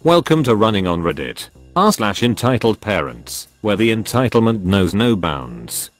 Welcome to Running on Reddit r/EntitledParents, where the entitlement knows no bounds.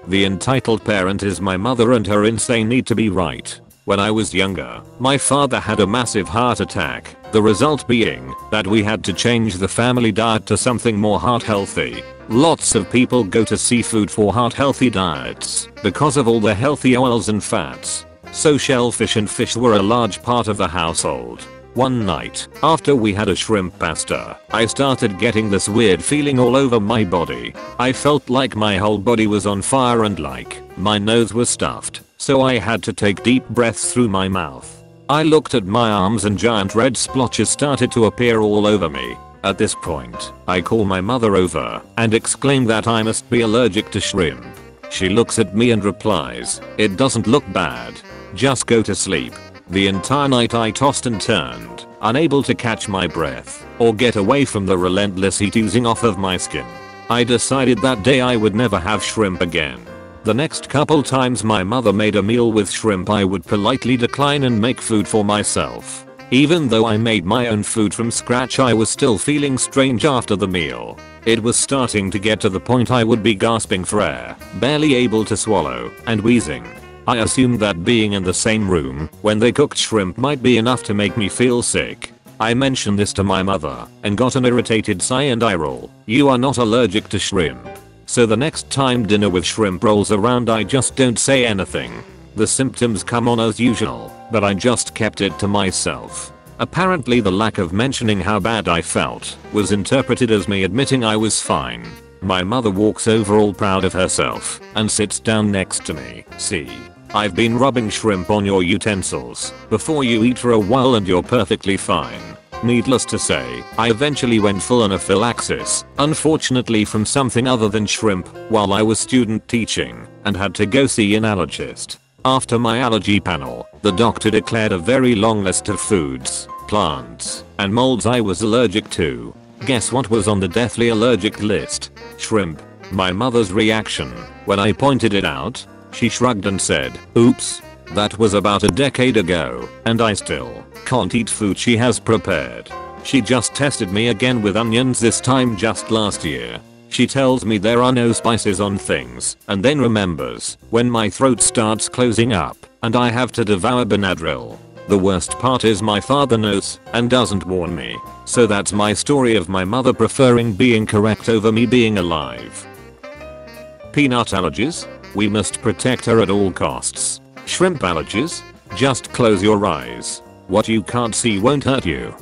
The entitled parent is my mother and her insane need to be right. When I was younger, my father had a massive heart attack, the result being that we had to change the family diet to something more heart healthy. Lots of people go to seafood for heart healthy diets because of all the healthy oils and fats. So shellfish and fish were a large part of the household. One night, after we had a shrimp pasta, I started getting this weird feeling all over my body. I felt like my whole body was on fire and like my nose was stuffed, so I had to take deep breaths through my mouth. I looked at my arms and giant red splotches started to appear all over me. At this point, I call my mother over and exclaim that I must be allergic to shrimp. She looks at me and replies, "It doesn't look bad. Just go to sleep." The entire night I tossed and turned, unable to catch my breath or get away from the relentless heat oozing off of my skin. I decided that day I would never have shrimp again. The next couple times my mother made a meal with shrimp, I would politely decline and make food for myself. Even though I made my own food from scratch, I was still feeling strange after the meal. It was starting to get to the point I would be gasping for air, barely able to swallow, and wheezing. I assumed that being in the same room when they cooked shrimp might be enough to make me feel sick. I mentioned this to my mother and got an irritated sigh and eye roll. "You are not allergic to shrimp." So the next time dinner with shrimp rolls around, I just don't say anything. The symptoms come on as usual, but I just kept it to myself. Apparently the lack of mentioning how bad I felt was interpreted as me admitting I was fine. My mother walks over all proud of herself and sits down next to me. "See, I've been rubbing shrimp on your utensils before you eat for a while and you're perfectly fine." Needless to say, I eventually went full anaphylaxis, unfortunately from something other than shrimp, while I was student teaching and had to go see an allergist. After my allergy panel, the doctor declared a very long list of foods, plants, and molds I was allergic to. Guess what was on the deathly allergic list? Shrimp. My mother's reaction when I pointed it out? She shrugged and said, "Oops. That was about a decade ago, and I still can't eat food she has prepared." She just tested me again with onions, this time just last year. She tells me there are no spices on things and then remembers when my throat starts closing up and I have to devour Benadryl. The worst part is my father knows and doesn't warn me. So that's my story of my mother preferring being correct over me being alive. Peanut allergies? We must protect her at all costs. Shrimp allergies? Just close your eyes. What you can't see won't hurt you.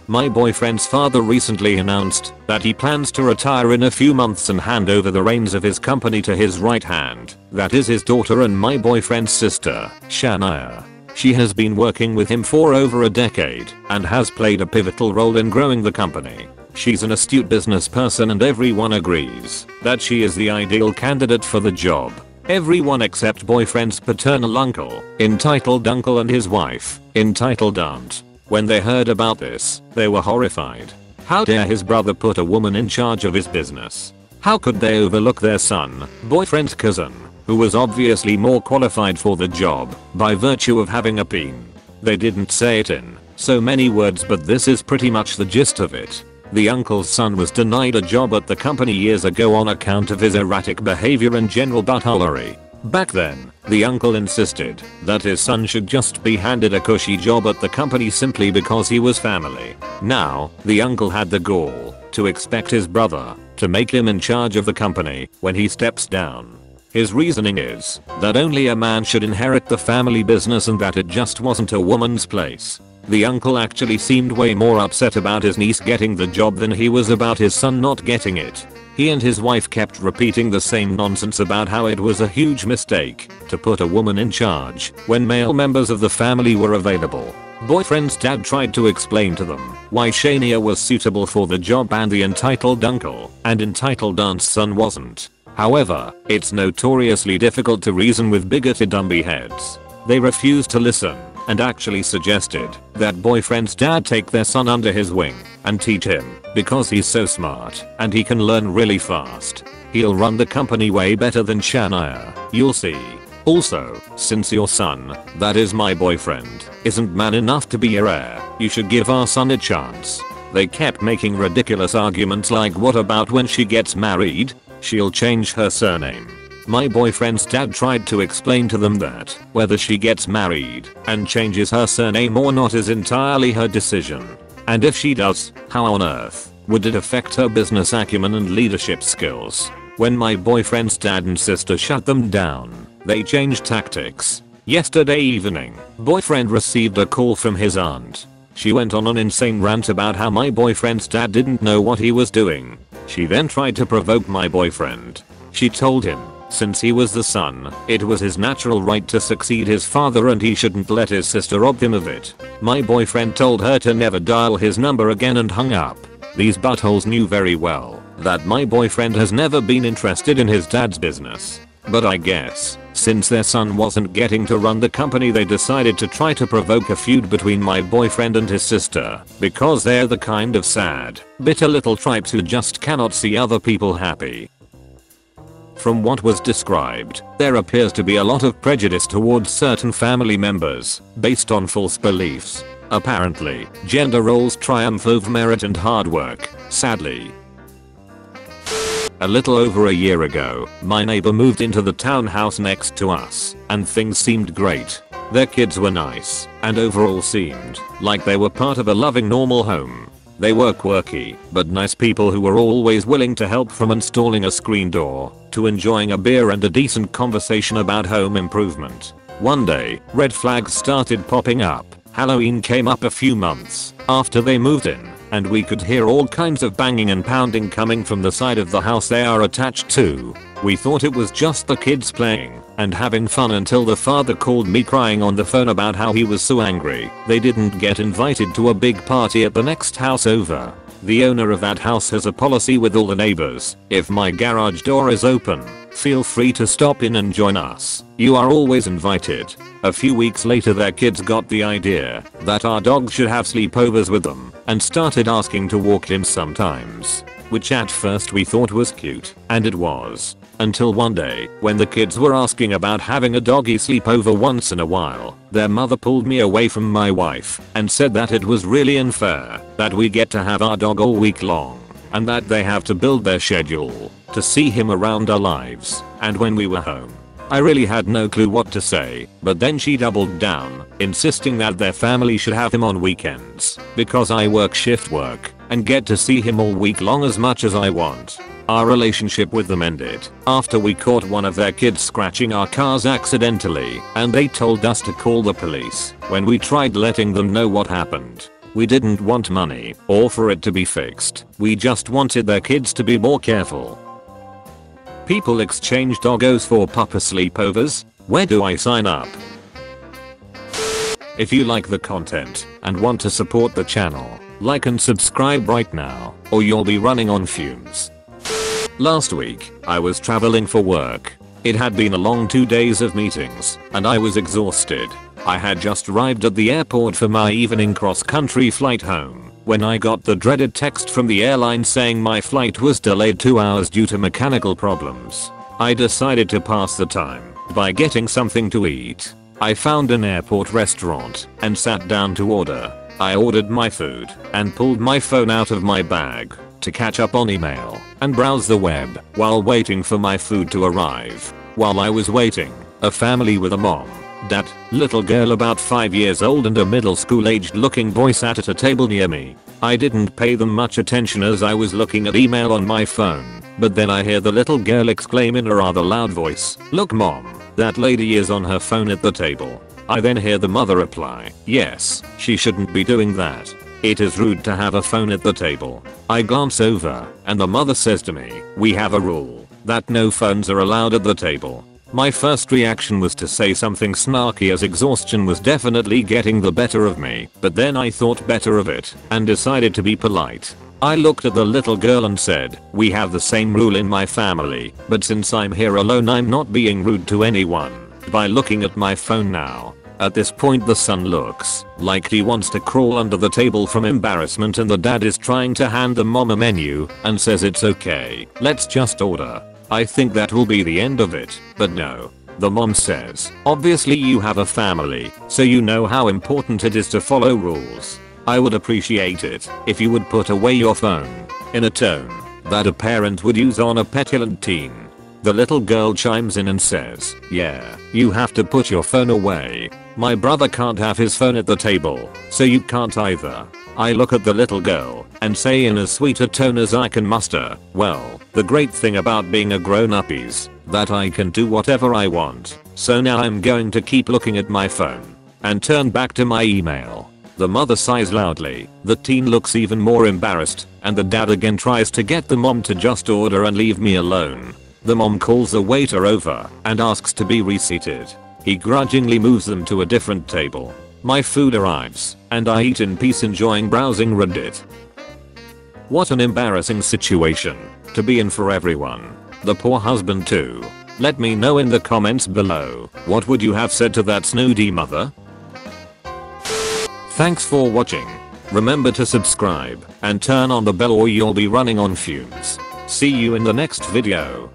My boyfriend's father recently announced that he plans to retire in a few months and hand over the reins of his company to his right hand, that is his daughter and my boyfriend's sister, Shania. She has been working with him for over a decade and has played a pivotal role in growing the company. She's an astute business person and everyone agrees that she is the ideal candidate for the job. Everyone except boyfriend's paternal uncle, entitled uncle, and his wife, entitled aunt. When they heard about this, they were horrified. How dare his brother put a woman in charge of his business? How could they overlook their son, boyfriend's cousin, who was obviously more qualified for the job by virtue of having a peen? They didn't say it in so many words, but this is pretty much the gist of it. The uncle's son was denied a job at the company years ago on account of his erratic behavior and general buttholery. Back then, the uncle insisted that his son should just be handed a cushy job at the company simply because he was family. Now, the uncle had the gall to expect his brother to make him in charge of the company when he steps down. His reasoning is that only a man should inherit the family business and that it just wasn't a woman's place. The uncle actually seemed way more upset about his niece getting the job than he was about his son not getting it. He and his wife kept repeating the same nonsense about how it was a huge mistake to put a woman in charge when male members of the family were available. Boyfriend's dad tried to explain to them why Shania was suitable for the job and the entitled uncle and entitled aunt's son wasn't. However, it's notoriously difficult to reason with bigoted dummy heads. They refused to listen and actually suggested that boyfriend's dad take their son under his wing and teach him because he's so smart and he can learn really fast. He'll run the company way better than Shania, you'll see. Also, since your son, that is my boyfriend, isn't man enough to be your heir, you should give our son a chance. They kept making ridiculous arguments like, what about when she gets married? She'll change her surname. My boyfriend's dad tried to explain to them that whether she gets married and changes her surname or not is entirely her decision. And if she does, how on earth would it affect her business acumen and leadership skills? When my boyfriend's dad and sister shut them down, they changed tactics. Yesterday evening, boyfriend received a call from his aunt. She went on an insane rant about how my boyfriend's dad didn't know what he was doing. She then tried to provoke my boyfriend. She told him, since he was the son, it was his natural right to succeed his father and he shouldn't let his sister rob him of it. My boyfriend told her to never dial his number again and hung up. These buttholes knew very well that my boyfriend has never been interested in his dad's business. But I guess, since their son wasn't getting to run the company, they decided to try to provoke a feud between my boyfriend and his sister, because they're the kind of sad, bitter little tripes who just cannot see other people happy. From what was described, there appears to be a lot of prejudice towards certain family members, based on false beliefs. Apparently, gender roles triumph over merit and hard work, sadly. A little over a year ago, my neighbor moved into the townhouse next to us, and things seemed great. Their kids were nice, and overall seemed like they were part of a loving normal home. They were quirky, but nice people who were always willing to help, from installing a screen door to enjoying a beer and a decent conversation about home improvement. One day, red flags started popping up. Halloween came up a few months after they moved in, and we could hear all kinds of banging and pounding coming from the side of the house they are attached to. We thought it was just the kids playing and having fun until the father called me crying on the phone about how he was so angry they didn't get invited to a big party at the next house over. The owner of that house has a policy with all the neighbors: if my garage door is open, feel free to stop in and join us. You are always invited. A few weeks later, their kids got the idea that our dog should have sleepovers with them and started asking to walk him sometimes, which at first we thought was cute, and it was. Until one day, when the kids were asking about having a doggy sleepover once in a while, their mother pulled me away from my wife and said that it was really unfair that we get to have our dog all week long, and that they have to build their schedule to see him around our lives and when we were home. I really had no clue what to say, but then she doubled down, insisting that their family should have him on weekends because I work shift work and get to see him all week long as much as I want. Our relationship with them ended after we caught one of their kids scratching our cars accidentally, and they told us to call the police when we tried letting them know what happened. We didn't want money or for it to be fixed. We just wanted their kids to be more careful. People exchange doggos for pupper sleepovers? Where do I sign up? If you like the content and want to support the channel, like and subscribe right now, or you'll be running on fumes. Last week, I was traveling for work. It had been a long 2 days of meetings, and I was exhausted. I had just arrived at the airport for my evening cross-country flight home when I got the dreaded text from the airline saying my flight was delayed 2 hours due to mechanical problems. I decided to pass the time by getting something to eat. I found an airport restaurant and sat down to order. I ordered my food and pulled my phone out of my bag to catch up on email and browse the web while waiting for my food to arrive. While I was waiting, a family with a mom, dad, little girl about 5 years old and a middle school aged looking boy sat at a table near me. I didn't pay them much attention as I was looking at email on my phone, but then I hear the little girl exclaim in a rather loud voice, "Look mom, that lady is on her phone at the table." I then hear the mother reply, "Yes, she shouldn't be doing that. It is rude to have a phone at the table." I glance over, and the mother says to me, "We have a rule that no phones are allowed at the table." My first reaction was to say something snarky as exhaustion was definitely getting the better of me, but then I thought better of it and decided to be polite. I looked at the little girl and said, "We have the same rule in my family, but since I'm here alone I'm not being rude to anyone by looking at my phone now." At this point the son looks like he wants to crawl under the table from embarrassment, and the dad is trying to hand the mom a menu and says it's okay, let's just order. I think that will be the end of it, but no. The mom says, obviously you have a family, so you know how important it is to follow rules. I would appreciate it if you would put away your phone, in a tone that a parent would use on a petulant teen. The little girl chimes in and says, yeah, you have to put your phone away. My brother can't have his phone at the table, so you can't either. I look at the little girl and say in as sweet a tone as I can muster, well, the great thing about being a grown-up is that I can do whatever I want, so now I'm going to keep looking at my phone and turn back to my email. The mother sighs loudly, the teen looks even more embarrassed, and the dad again tries to get the mom to just order and leave me alone. The mom calls the waiter over and asks to be reseated. He grudgingly moves them to a different table. My food arrives, and I eat in peace enjoying browsing Reddit. What an embarrassing situation to be in for everyone. The poor husband too. Let me know in the comments below, what would you have said to that snooty mother? Thanks for watching. Remember to subscribe and turn on the bell or you'll be running on fumes. See you in the next video.